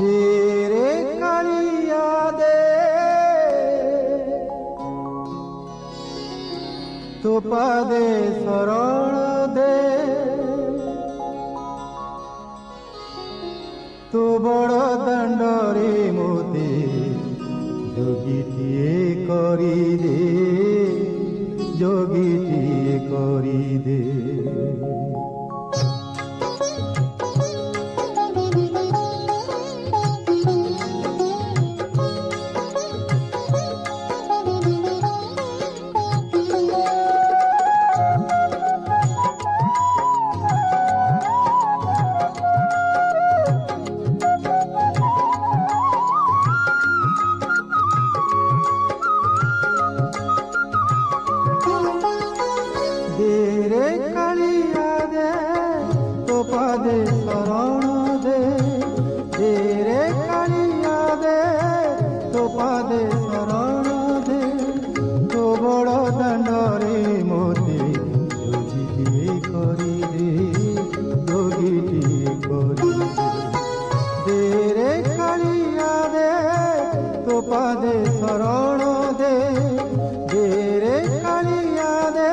देरे कालिया दे तो पादे शरण दे तो बड़ दंडरे मोते जोगीटिए करी दे जोगीटिए करी दे देरे कालिया दे तो पादे शरण दे देरे कालिया दे तो पादे शरण दे तो बड़ दंडरे मोते जोगीटिए करी दे जोगीटिए करी दे देरे कालिया दे तो पादे शरण दे देरे कालिया दे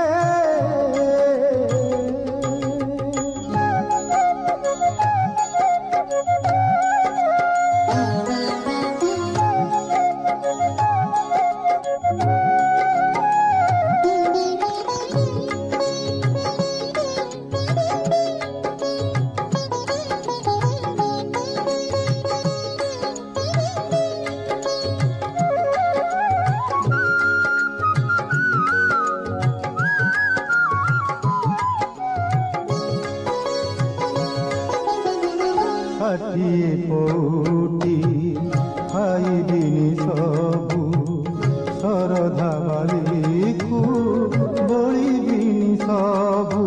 षाठिए पौटी खाइबिनी सबु शरधा बाली को बलिबिनी सबु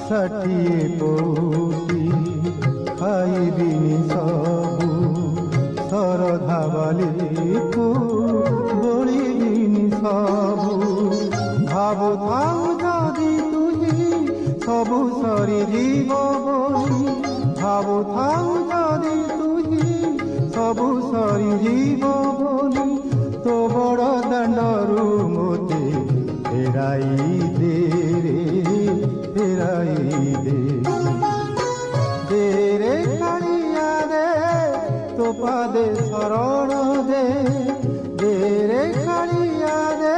षाठिए पौटी खाइबिनी सबु शरधा बाली को बलिबिनी सबु भाव थाउ जदि तुझी सबु सरी जीव बोली भाव थाउ जदि तुझी सबु सरी जीव बोली तो बड़ दंडरू मोते फेराई दे रे फेराई दे देरे कालिया दे तो पादे शरण दे देरे कालिया दे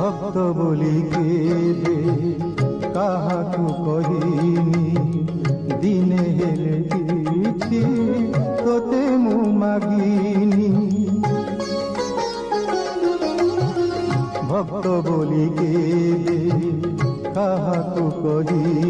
भक्त बोली के काहाकु कहिनी दिने हेले किछि तोते मु मागिनी भक्त बोली के काहाकु कहिनी